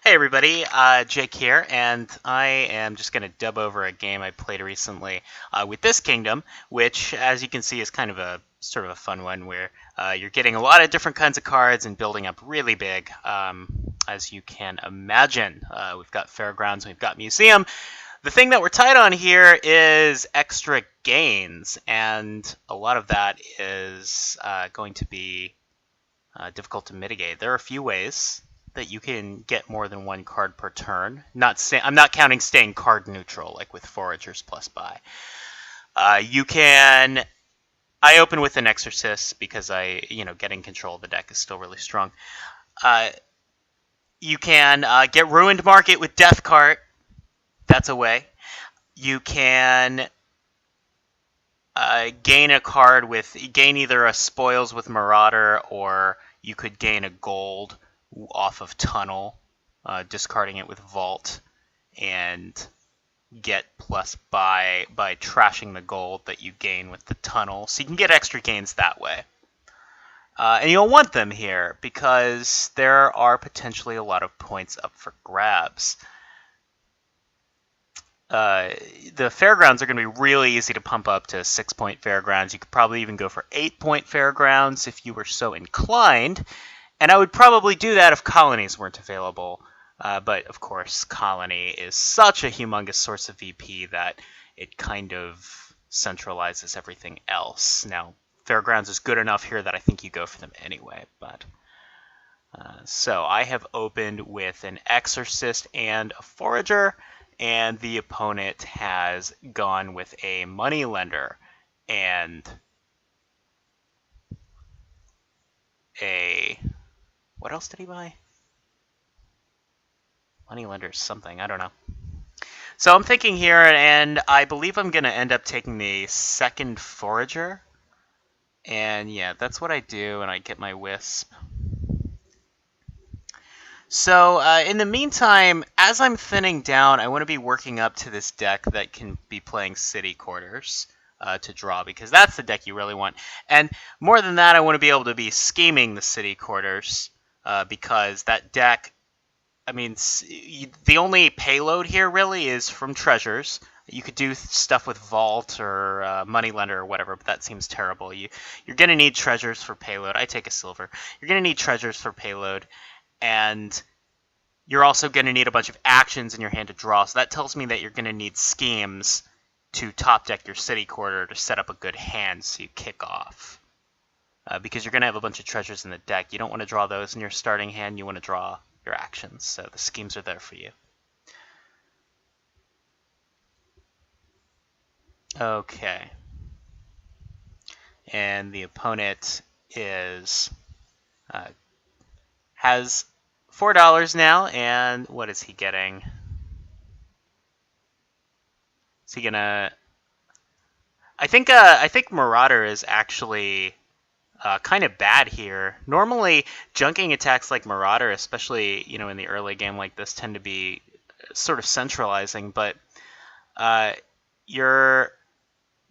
Hey everybody, Jake here, and I am just going to dub over a game I played recently with this kingdom, which, as you can see, is kind of a sort of a fun one where you're getting a lot of different kinds of cards and building up really big, as you can imagine. We've got Fairgrounds, we've got Museum. The thing that we're tight on here is extra gains, and a lot of that is going to be difficult to mitigate. There are a few ways that you can get more than one card per turn. I'm not counting staying card neutral, like with Foragers plus buy. You can. I open with an Exorcist because getting control of the deck is still really strong. You can get Ruined Market with Death Cart. That's a way. You can gain a card gain either a Spoils with Marauder, or you could gain a gold off of Tunnel, discarding it with Vault, and get plus by trashing the gold that you gain with the Tunnel. So you can get extra gains that way. And you'll want them here because there are potentially a lot of points up for grabs. The Fairgrounds are going to be really easy to pump up to 6-point Fairgrounds. You could probably even go for 8-point Fairgrounds if you were so inclined. And I would probably do that if colonies weren't available. But, of course, colony is such a humongous source of VP that it kind of centralizes everything else. Now, Fairgrounds is good enough here that I think you go for them anyway. But so I have opened with an Exorcist and a Forager, and the opponent has gone with a Moneylender and a... What else did he buy? Moneylender something, I don't know. So I'm thinking here, and I believe I'm going to end up taking the second Forager. And yeah, that's what I do, and I get my Wisp. So in the meantime, as I'm thinning down, I want to be working up to this deck that can be playing City Quarters to draw, because that's the deck you really want. And more than that, I want to be able to be scheming the City Quarters. Because that deck, I mean, the only payload here really is from treasures. You could do stuff with Vault or Moneylender or whatever, but that seems terrible. You're going to need treasures for payload. I take a silver. You're going to need treasures for payload, and you're also going to need a bunch of actions in your hand to draw. So that tells me that you're going to need schemes to top deck your City Quarter to set up a good hand so you kick off. Because you're going to have a bunch of treasures in the deck. You don't want to draw those in your starting hand. You want to draw your actions. So the schemes are there for you. Okay. And the opponent has $4 now. And what is he getting? Is he gonna... I think Marauder is actually... kind of bad here. Normally, junking attacks like Marauder, especially in the early game like this, tend to be sort of centralizing, but you're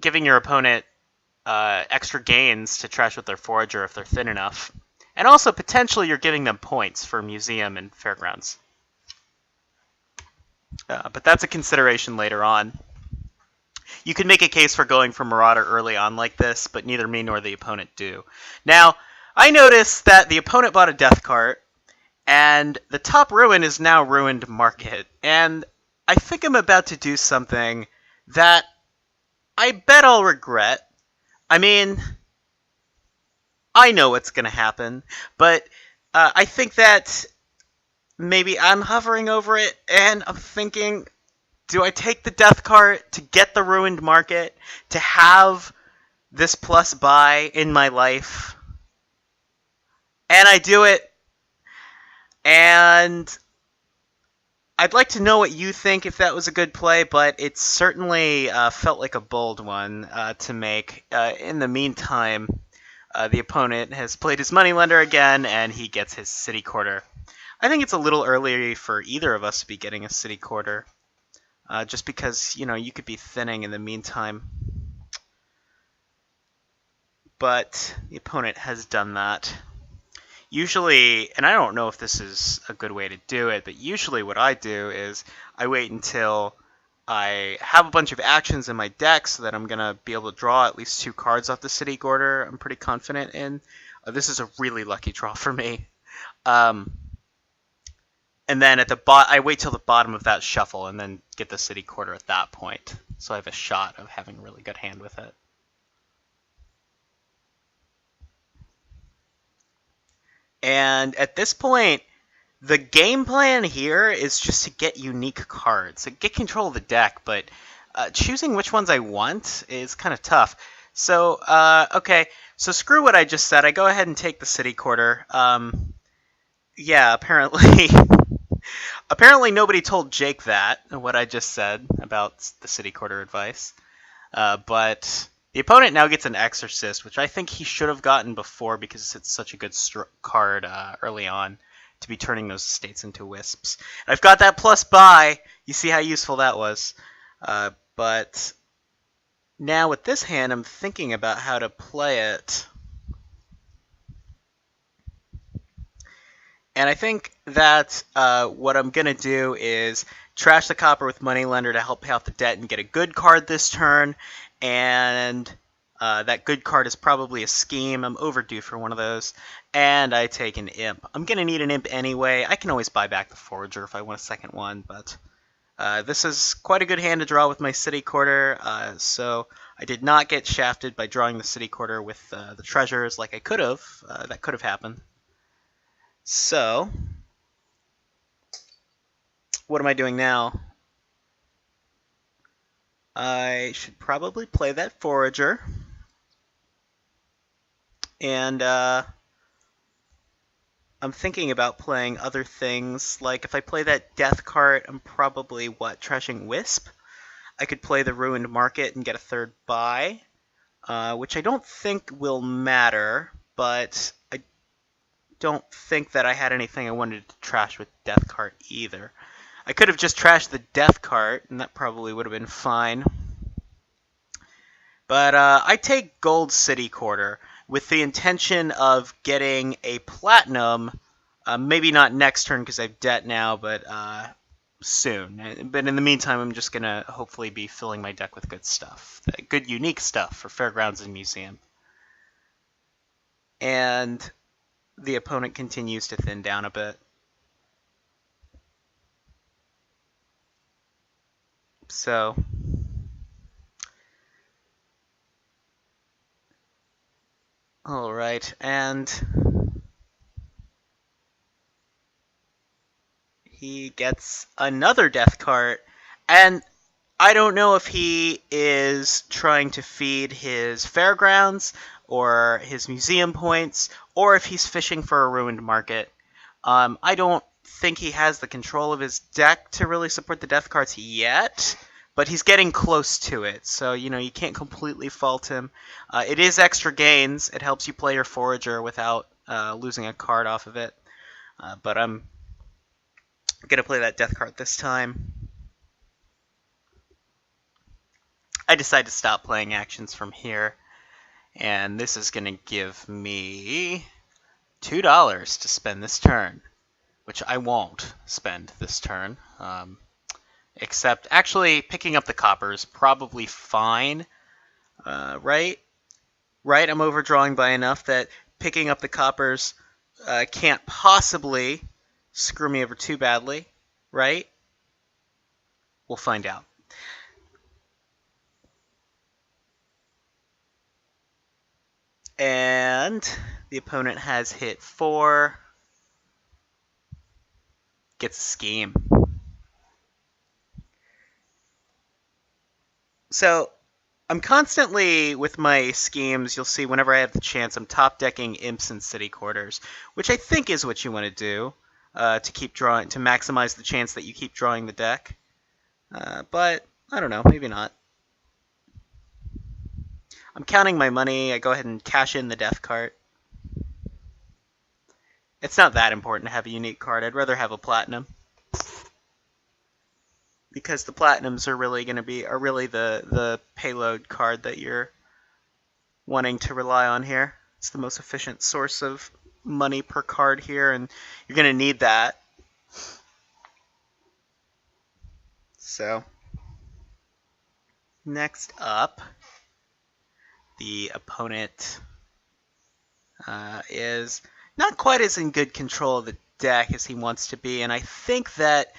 giving your opponent extra gains to trash with their Forager if they're thin enough. And also, potentially, you're giving them points for Museum and Fairgrounds. But that's a consideration later on. You could make a case for going for Marauder early on like this, but neither me nor the opponent do. Now, I noticed that the opponent bought a Death Cart, and the top ruin is now Ruined Market. And I think I'm about to do something that I bet I'll regret. I mean, I know what's going to happen, but I think that maybe I'm hovering over it, and I'm thinking... Do I take the Death Cart to get the Ruined Market, to have this plus buy in my life? And I do it. And I'd like to know what you think, if that was a good play, but it certainly felt like a bold one to make. In the meantime, the opponent has played his Moneylender again, and he gets his City Quarter. I think it's a little early for either of us to be getting a City Quarter. Just because, you could be thinning in the meantime. But the opponent has done that. usually, and I don't know if this is a good way to do it, but usually what I do is I wait until I have a bunch of actions in my deck so that I'm going to be able to draw at least 2 cards off the City Quarter I'm pretty confident in. This is a really lucky draw for me. And then at the I wait till the bottom of that shuffle and then get the City Quarter at that point. So I have a shot of having a really good hand with it. And at this point, the game plan here is just to get unique cards. So get control of the deck, but choosing which ones I want is kind of tough. So, okay, so screw what I just said. I go ahead and take the City Quarter. Yeah, apparently... apparently nobody told Jake that, what I just said about the City Quarter advice. But the opponent now gets an Exorcist, which I think he should have gotten before because it's such a good card early on to be turning those states into wisps. And I've got that plus buy. You see how useful that was. But now with this hand, I'm thinking about how to play it. And I think that what I'm going to do is trash the copper with Moneylender to help pay off the debt and get a good card this turn. And that good card is probably a scheme. I'm overdue for one of those. And I take an imp. I'm going to need an imp anyway. I can always buy back the Forager if I want a second one. But this is quite a good hand to draw with my City Quarter. So I did not get shafted by drawing the City Quarter with the treasures like I could have. That could have happened. So, what am I doing now? I should probably play that Forager. And I'm thinking about playing other things. Like, if I play that Death card, I'm probably, trashing Wisp? I could play the Ruined Market and get a third buy, which I don't think will matter, but I don't think that I had anything I wanted to trash with Death card either. I could have just trashed the Death card, and that probably would have been fine. But I take Gold City Quarter with the intention of getting a Platinum, maybe not next turn because I have debt now, but soon. But in the meantime, I'm just going to hopefully be filling my deck with good stuff. Good, unique stuff for Fairgrounds and Museum. And the opponent continues to thin down a bit. So, all right, and he gets another Death card, and I don't know if he is trying to feed his Fairgrounds or his Museum points, or if he's fishing for a Ruined Market. I don't think he has the control of his deck to really support the Death cards yet, but he's getting close to it, so you can't completely fault him. It is extra gains. It helps you play your Forager without losing a card off of it. But I'm going to play that Death card this time. I decide to stop playing actions from here, and this is going to give me $2 to spend this turn, which I won't spend this turn. Except, actually, picking up the copper is probably fine, right? Right, I'm overdrawing by enough that picking up the coppers can't possibly screw me over too badly, right? We'll find out. And the opponent has hit 4, gets a scheme. So, I'm constantly, with my schemes, you'll see whenever I have the chance, I'm top-decking Imps and City Quarters, which I think is what you want to do to keep drawing, to maximize the chance that you keep drawing the deck. But, I don't know, maybe not. I'm counting my money. I go ahead and cash in the Death card. It's not that important to have a unique card. I'd rather have a Platinum, because the Platinums are really going to be the payload card that you're wanting to rely on here. It's the most efficient source of money per card here, and you're going to need that. So, next up, the opponent is not quite as in good control of the deck as he wants to be, and I think that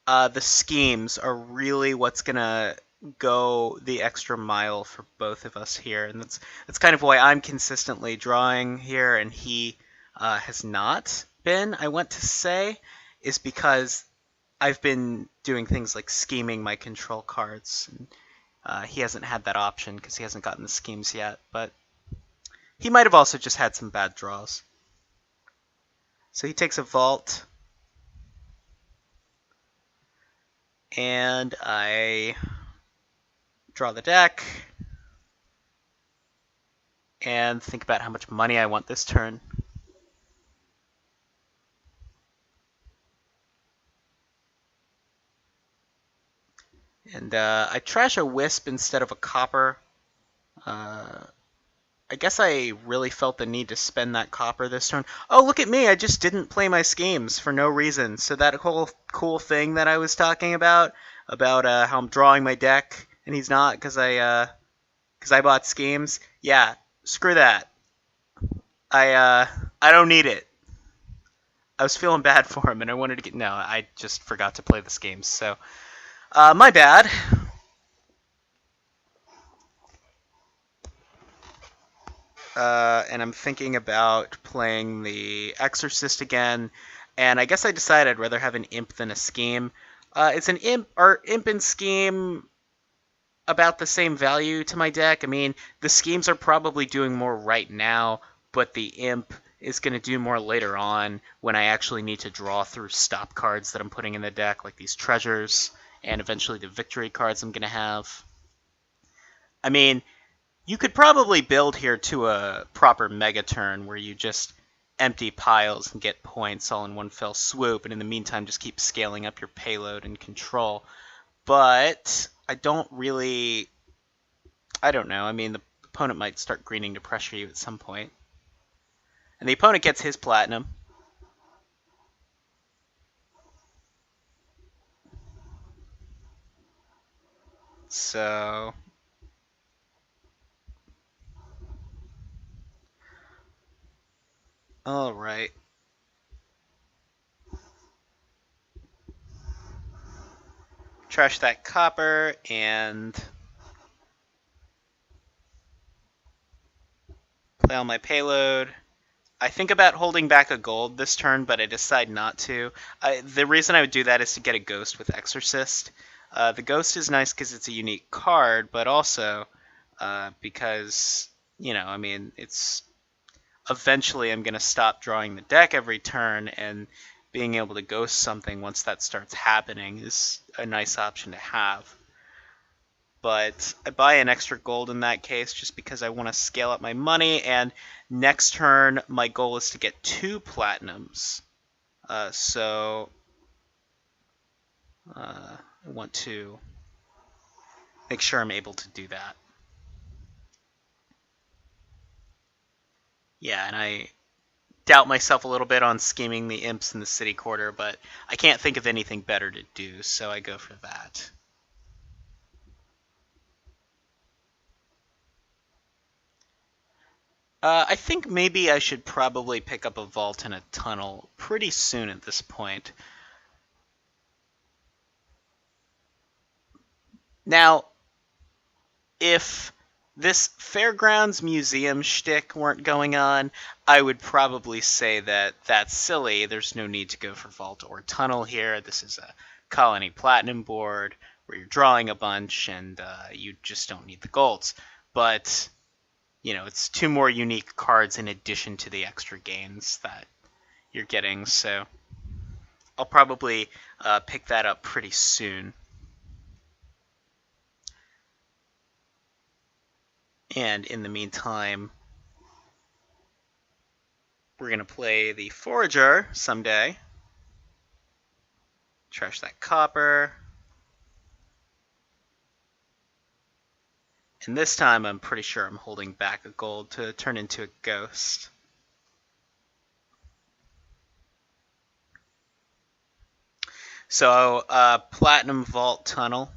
the schemes are really what's going to go the extra mile for both of us here, and that's kind of why I'm consistently drawing here, and he has not been, I want to say, is because I've been doing things like scheming my control cards, and he hasn't had that option because he hasn't gotten the schemes yet, but he might have also just had some bad draws. So he takes a vault, and I draw the deck, and think about how much money I want this turn. And I trash a Wisp instead of a Copper. I guess I really felt the need to spend that Copper this turn. Oh, look at me! I just didn't play my schemes for no reason. So that whole cool thing that I was talking about how I'm drawing my deck, and he's not because I bought schemes. Yeah, screw that. I don't need it. I was feeling bad for him, and I wanted to get... No, I just forgot to play this game, so... my bad. And I'm thinking about playing the Exorcist again, and I guess I decided I'd rather have an Imp than a Scheme. It's an Imp and Scheme about the same value to my deck. I mean, the Schemes are probably doing more right now, but the Imp is going to do more later on when I actually need to draw through stop cards that I'm putting in the deck, like these treasures, and eventually the victory cards I'm going to have. I mean, you could probably build here to a proper mega turn where you just empty piles and get points all in one fell swoop, and in the meantime just keep scaling up your payload and control. But I don't really... I don't know. I mean, the opponent might start greening to pressure you at some point. And the opponent gets his platinum. So... Alright. Trash that Copper, and play all my payload. I think about holding back a gold this turn, but I decide not to. The reason I would do that is to get a Ghost with Exorcist. The Ghost is nice because it's a unique card, but also because, I mean, it's... Eventually I'm going to stop drawing the deck every turn, and being able to Ghost something once that starts happening is a nice option to have. But I buy an extra gold in that case just because I want to scale up my money, and next turn my goal is to get 2 platinums. So I want to make sure I'm able to do that. Yeah, and I doubt myself a little bit on scheming the imps in the city quarter, but I can't think of anything better to do, so I go for that. I think maybe I should probably pick up a vault and a tunnel pretty soon at this point. Now, if this Fairgrounds Museum shtick weren't going on, I would probably say that that's silly. There's no need to go for vault or tunnel here. This is a Colony Platinum board where you're drawing a bunch and you just don't need the golds. But... it's 2 more unique cards in addition to the extra gains that you're getting, so I'll probably pick that up pretty soon. And in the meantime, we're going to play the Forager someday. Trash that Copper. And this time I'm pretty sure I'm holding back a gold to turn into a Ghost. So, Platinum Vault Tunnel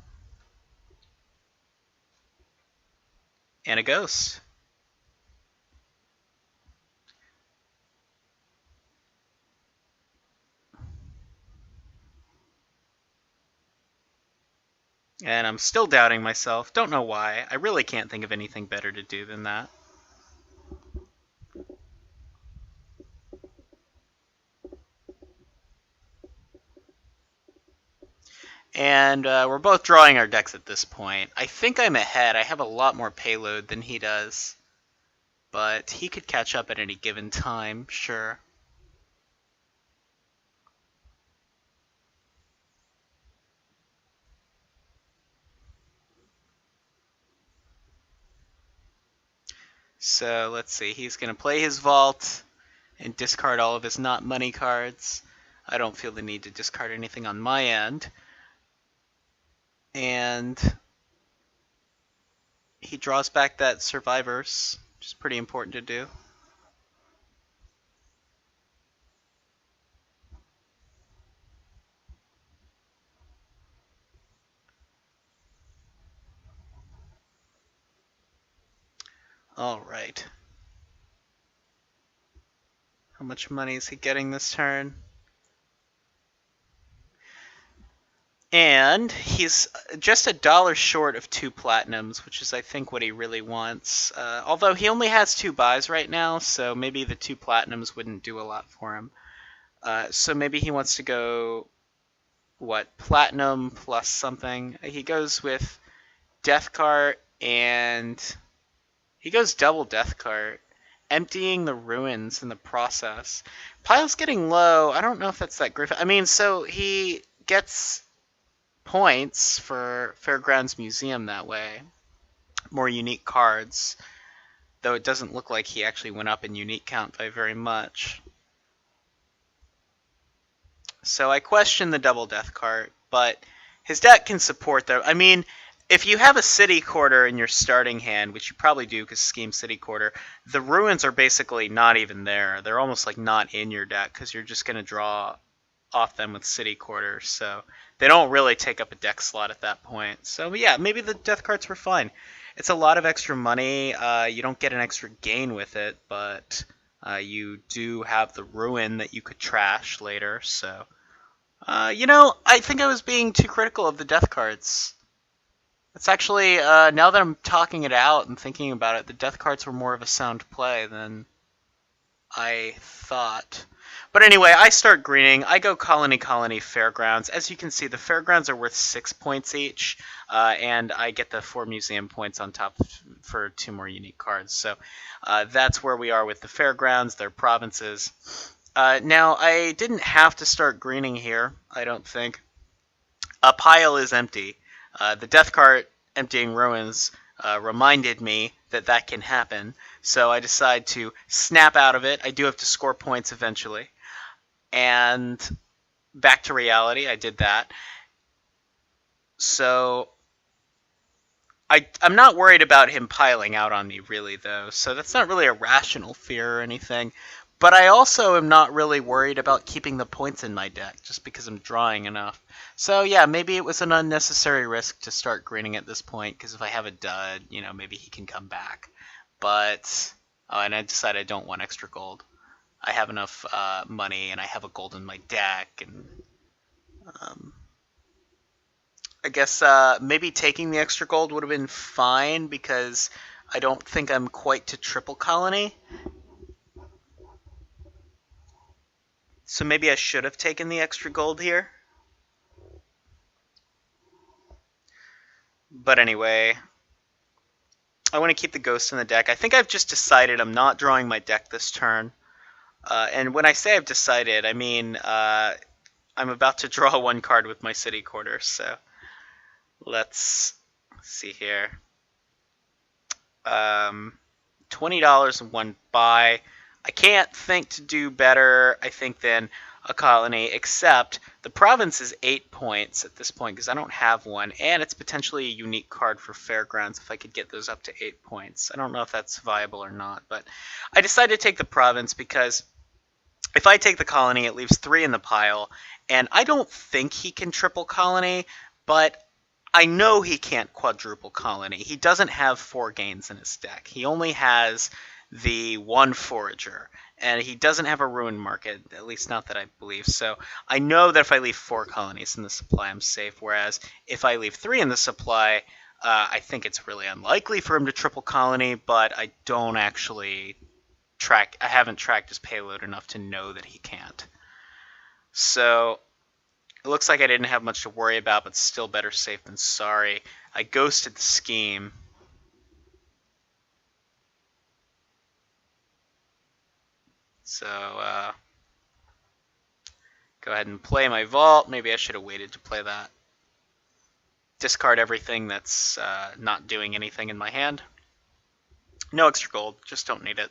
and a ghost. And I'm still doubting myself. Don't know why. I really can't think of anything better to do than that. And we're both drawing our decks at this point. I think I'm ahead. I have a lot more payload than he does. But he could catch up at any given time, sure. So let's see. He's going to play his Vault and discard all of his not money cards. I don't feel the need to discard anything on my end. And he draws back that Survivors, which is pretty important to do. All right. How much money is he getting this turn? And he's just $1 short of 2 platinums, which is, I think, what he really wants. Although he only has 2 buys right now, so maybe the 2 platinums wouldn't do a lot for him. So maybe he wants to go, what, platinum plus something. He goes with Deathcart, and he goes double Deathcart, emptying the ruins in the process. Pile's getting low. I don't know if that's that great. I mean, so he gets points for Fairgrounds Museum that way. More unique cards. Though it doesn't look like he actually went up in unique count by very much. So I question the double Deathcart, but his deck can support that. I mean, if you have a City Quarter in your starting hand, which you probably do because Scheme City Quarter, the ruins are basically not even there. They're almost like not in your deck because you're just going to draw off them with City Quarter, so they don't really take up a deck slot at that point. So yeah, maybe the death cards were fine. It's a lot of extra money. You don't get an extra gain with it, but you do have the ruin that you could trash later. So, I think I was being too critical of the death cards. It's actually, now that I'm talking it out and thinking about it, the death cards were more of a sound play than I thought. But anyway, I start greening. I go Colony Colony Fairgrounds. As you can see, the Fairgrounds are worth 6 points each, and I get the 4 museum points on top for 2 more unique cards. So that's where we are with the Fairgrounds, their provinces. Now, I didn't have to start greening here, I don't think. A pile is empty. The Death Cart emptying ruins reminded me that that can happen. So I decide to snap out of it. I do have to score points eventually. And back to reality, I did that. So I'm not worried about him piling out on me, really, though. So that's not really a rational fear or anything. But I also am not really worried about keeping the points in my deck, just because I'm drawing enough. So yeah, maybe it was an unnecessary risk to start greening at this point, because if I have a dud, maybe he can come back. But, and I decided I don't want extra gold. I have enough money, and I have a gold in my deck, and I guess maybe taking the extra gold would have been fine, because I don't think I'm quite to triple colony. So maybe I should have taken the extra gold here. But anyway, I want to keep the ghost in the deck. I think I've just decided I'm not drawing my deck this turn. And when I say I've decided, I mean I'm about to draw 1 card with my City Quarter. So let's see here. $20 and 1 buy. I can't think to do better, I think, than a colony, except the province is 8 points at this point because I don't have one, and it's potentially a unique card for Fairgrounds if I could get those up to 8 points. I don't know if that's viable or not, but I decided to take the province because if I take the colony, it leaves 3 in the pile, And I don't think he can triple colony, but I know he can't quadruple colony. He doesn't have 4 gains in his deck. He only has the 1 forager, and he doesn't have a ruin market, at least not that I believe. So I know that if I leave 4 colonies in the supply, I'm safe. Whereas if I leave 3 in the supply, I think it's really unlikely for him to triple colony, but I don't actually I haven't tracked his payload enough to know that he can't. So it looks like I didn't have much to worry about, but still better safe than sorry. I ghosted the scheme. So go ahead and play my vault. Maybe I should have waited to play that. Discard everything that's not doing anything in my hand. No extra gold, just don't need it.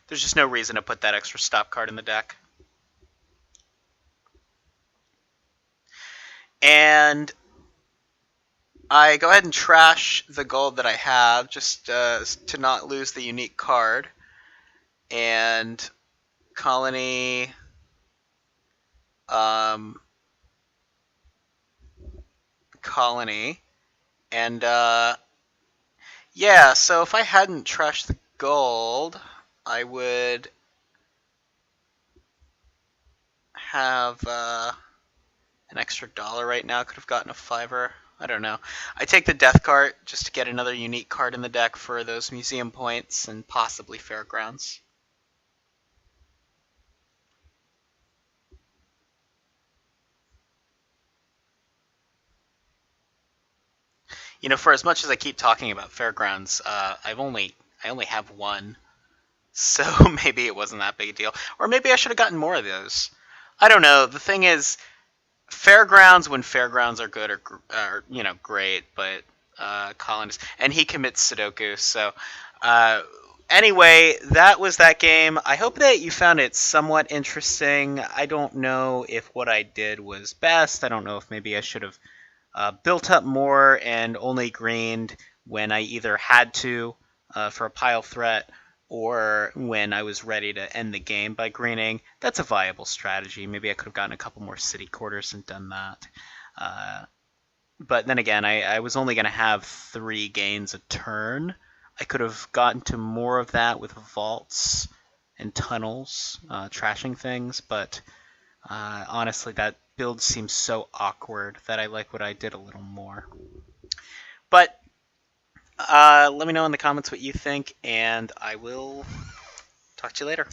There's just no reason to put that extra stop card in the deck. And I go ahead and trash the gold that I have just to not lose the unique card. And colony... colony. And yeah, so if I hadn't trashed the gold, I would have an extra $1 right now. Could have gotten a $5. I don't know. I take the Death Cart just to get another unique card in the deck for those museum points and possibly Fairgrounds. You know, for as much as I keep talking about Fairgrounds, I only have 1. So maybe it wasn't that big a deal. Or maybe I should have gotten more of those. I don't know. The thing is, Fairgrounds, when Fairgrounds are good, are you know, great, but Collins, and he commits Sudoku. So anyway, that was that game. I hope that you found it somewhat interesting. I don't know if what I did was best. I don't know if maybe I should have built up more and only greened when I either had to for a pile threat or when I was ready to end the game by greening. That's a viable strategy. Maybe I could have gotten a couple more city quarters and done that. But then again, I was only going to have 3 gains a turn. I could have gotten to more of that with vaults and tunnels, trashing things, but honestly, that build seems so awkward that I like what I did a little more. But let me know in the comments what you think, and I will talk to you later.